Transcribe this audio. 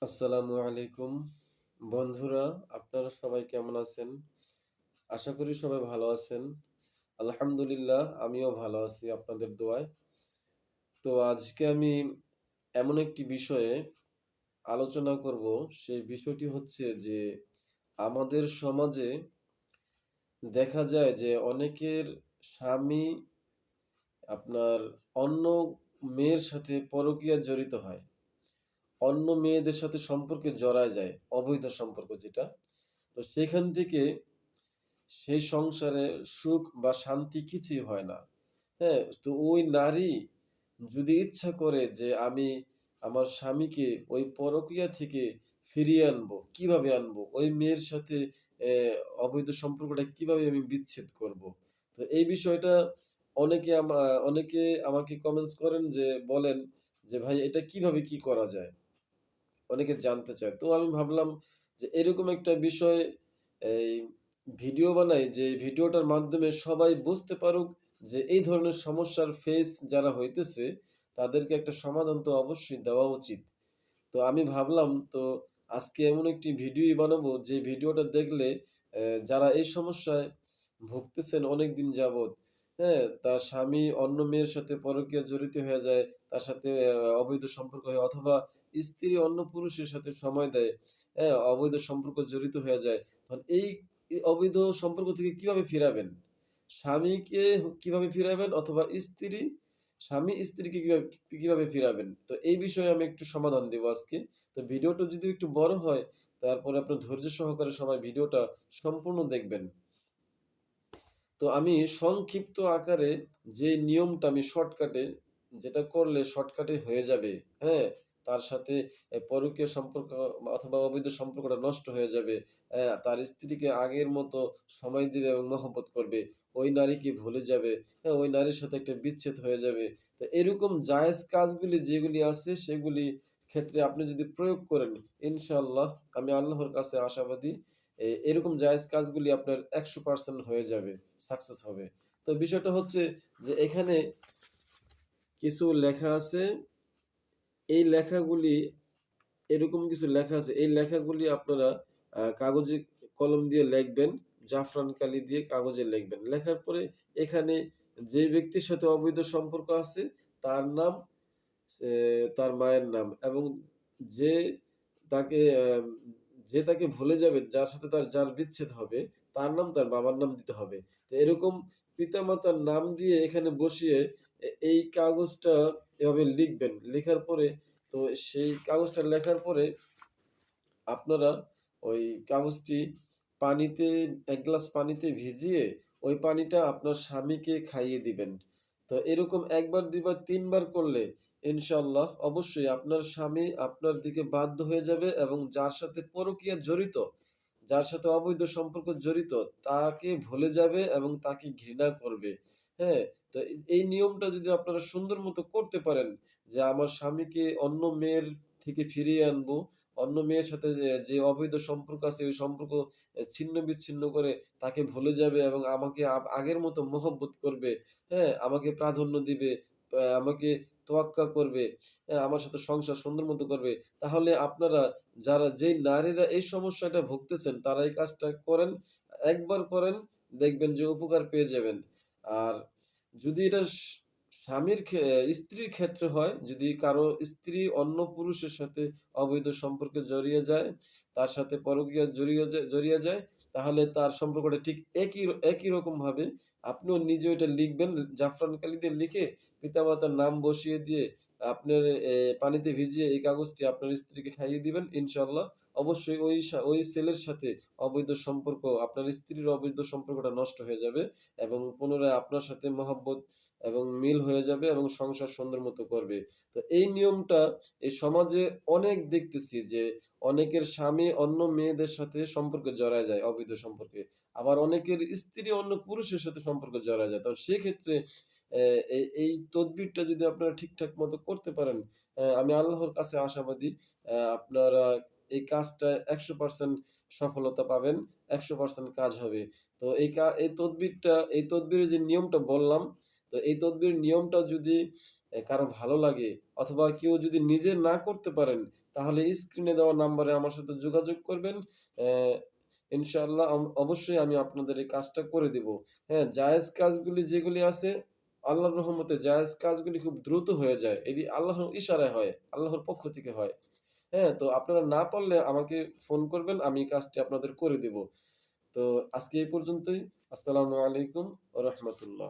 আসসালামু আলাইকুম বন্ধুরা, আপনারা সবাই কেমন আছেন? আশা করি সবাই ভালো আছেন। আলহামদুলিল্লাহ আমিও ভালো আছি আপনাদের দোয়ায়। তো আজকে আমি এমন একটি বিষয়ে আলোচনা করব। সেই বিষয়টি হচ্ছে যে আমাদের সমাজে দেখা যায় যে অনেকের স্বামী আপনার অন্য মেয়ের সাথে পরকীয়ায় জড়িত হয়। অন্য মেয়েদের সাথে সম্পর্কে জড়ায় যায়, অবৈধ সম্পর্ক যেটা। তো সেখান থেকে সেই সংসারে সুখ বা শান্তি কিছুই হয় না। হ্যাঁ? তো ওই নারী যদি ইচ্ছা করে যে আমি আমার স্বামীকে ওই পরকীয়া থেকে ফিরিয়ে আনবো, কিভাবে আনবো? ওই মেয়ের সাথে অ্যা অবৈধ সম্পর্কটা কিভাবে আমি বিচ্ছেদ করব? তো এই বিষয়টা অনেকে আমাকে কমেন্টস করেন যে বলেন যে, "ভাই এটা কিভাবে কি করা যায়?" অনেকে জানতে চায়। তো আমি ভাবলাম যে এরকম একটা বিষয় এই ভিডিও বানাই, যে ভিডিওটার মাধ্যমে সবাই বুঝতে পারুক যে এই ধরনের সমস্যার ফেস যারা হইতেছে তাদেরকে একটা সমাধান তো অবশ্যই দেওয়া উচিত। তো আমি ভাবলাম তো আজকে এমন একটি ভিডিওই বানাবো যে ভিডিওটা দেখলে যারা এই সমস্যায় ভুগতেছেন অনেকদিন যাবৎ, হ্যাঁ? তার স্বামী অন্য মেয়ের সাথে পরকীয়া জড়িত হয়ে যায়, তার সাথে অবৈধ সম্পর্ক হয়, অথবা স্ত্রী অন্য পুরুষের সাথে সময় দেয়, হ্যাঁ? অবৈধ সম্পর্ক জড়িত হয়ে যায়। তখন এই অবৈধ সম্পর্ক থেকে কিভাবে ফিরাবেন? স্বামীকে কিভাবে ফিরাবেন, অথবা স্বামী স্ত্রীকে কিভাবে ফিরাবেন? তো এই বিষয়ে আমি একটু সমাধান দেব আজকে। তো ভিডিওটা যদি একটু বড় হয়, তারপরে আপনার ধৈর্য সহকারে সবাই ভিডিওটা সম্পূর্ণ দেখবেন। তো আমি সংক্ষিপ্ত আকারে যে নিয়মটা আমি শর্টকাটে, যেটা করলে শর্টকাটে হয়ে যাবে, হ্যাঁ? তার সাথে পরকীয়া সম্পর্ক অথবা অবৈধ সম্পর্কটা নষ্ট হয়ে যাবে। তার স্ত্রীকে আগের মতো সময় দিবে এবং মহব্বত করবে। ওই নারীকে ভুলে যাবে। হ্যাঁ? ওই নারীর সাথে একটা বিচ্ছেদ হয়ে যাবে। তো এরকম জায়েজ কাজগুলি যেগুলি আছে সেগুলি ক্ষেত্রে আপনি যদি প্রয়োগ করেন, ইনশাআল্লাহ আমি আল্লাহর কাছে আশাবাদী এরকম জায়েজ কাজগুলি আপনার ১০০% হয়ে যাবে, সাকসেস হবে। তো বিষয়টা হচ্ছে যে এখানে কিছু লেখা আছে। এই লেখাগুলি এরকম কিছু লেখা আছে। এই লেখাগুলি আপনারা কাগজে কলম দিয়ে লিখবেন, জাফরান কালি দিয়ে কাগজে লিখবেন। লেখার পরে এখানে যে ব্যক্তির সাথে অবৈধ সম্পর্ক আছে তার নাম, সে তার মায়ের নাম, এবং যে তাকে যে তাকে ভুলে যাবে, যার বিচ্ছেদ হবে, তার নাম, তার বাবার নাম দিতে হবে। তো এরকম পিতামাতার নাম দিয়ে এখানে বসিয়ে এই কাগজটা এভাবে লিখবেন। লেখার পরে তো সেই কাগজটা লেখার পরে আপনারা ওই কাগজটি পানিতে, ১ গ্লাস পানিতে ভিজিয়ে ওই পানিটা আপনার স্বামীকে খাইয়ে দিবেন। তো এরকম ১ বার, ২ বার, ৩ বার করলে ইনশাআল্লাহ অবশ্যই আপনার স্বামী আপনার দিকে বাধ্য হয়ে যাবে, এবং যার সাথে পরকীয়া জড়িত, যার সাথে অবৈধ সম্পর্ক জড়িত, তাকে ভুলে যাবে এবং তাকে ঘৃণা করবে। হ্যাঁ? তো এই নিয়মটা যদি আপনারা সুন্দর মতো করতে পারেন যে আমার স্বামীকে অন্য মেয়ের থেকে ফিরিয়ে আনবো, অন্য মেয়ের সাথে যে অবৈধ সম্পর্ক আছে ওই সম্পর্ক ছিন্ন-বিচ্ছিন্ন করে তাকে ভুলে যাবে এবং আমাকে আগের মতো মহব্বত করবে, হ্যাঁ? আমাকে প্রাধান্য দিবে, আমাকে তোয়াক্কা করবে, আমার সাথে সংসার সুন্দর মতো করবে। তাহলে আপনারা, যেই নারীরা এই সমস্যাটা ভুগতেছেন তারা এই কাজটা করেন। একবার করেন, দেখবেন যে উপকার পেয়ে যাবেন। আর যদি এটা স্ত্রীর ক্ষেত্রে হয়, যদি কারো স্ত্রী অন্য পুরুষের সাথে অবৈধ সম্পর্কে জড়িয়ে যায়, তার সাথে পরকীয়ায় জড়িয়ে যায়, তাহলে তার সম্পর্কটা ঠিক একই রকমভাবে আপনিও নিজে ওইটা লিখবেন। জাফরান কালি দিয়ে লিখে পিতামাতার নাম বসিয়ে দিয়ে আপনার পানিতে ভিজিয়ে এই কাগজটি আপনার স্ত্রীকে খাইয়ে দিবেন। ইনশাআল্লাহ অবশ্যই ওই ছেলের সাথে অবৈধ সম্পর্ক, আপনার স্ত্রীর অবৈধ সম্পর্কটা নষ্ট হয়ে যাবে, এবং পুনরায় আপনার সাথে মহব্বত এবং মিল হয়ে যাবে এবং সংসার সুন্দর মতো করবে। তো এই নিয়মটা এই সমাজে অনেক দেখতেছি যে অনেকের স্বামী অন্য মেয়েদের সাথে সম্পর্কে জড়ায় যায়, অবৈধ সম্পর্কে। আবার অনেকের স্ত্রী অন্য পুরুষের সাথে সম্পর্কে জড়ায় যায়। তো সেক্ষেত্রে এই তদবিরটা যদি আপনারা ঠিকঠাক মতো করতে পারেন, আমি আল্লাহর কাছে আশাবাদী আপনারা এই কাজটা ১০০% সফলতা পাবেন, ১০০% কাজ হবে। তো এই তদবিরের যে নিয়মটা বললাম, তো এই তদবির নিয়মটা যদি কারো ভালো লাগে অথবা কেউ যদি নিজে না করতে পারেন, তাহলে স্ক্রিনে দেওয়া নাম্বারে আমার সাথে যোগাযোগ করবেন। অ্যা ইনশাআল্লাহ অবশ্যই আমি আপনাদের এই কাজটা করে দিব। হ্যাঁ, জায়েজ কাজগুলি যেগুলি আছে, আল্লাহর রহমতে জায়েজ কাজগুলি খুব দ্রুত হয়ে যায়। এটি আল্লাহর ইশারায় হয়, আল্লাহর পক্ষ থেকে হয়। হ্যাঁ? তো আপনারা না পারলে আমাকে ফোন করবেন, আমি কাজটি আপনাদের করে দিব। তো আজকে এই পর্যন্তই। আসসালামু আলাইকুম ওয়া রাহমাতুল্লাহ।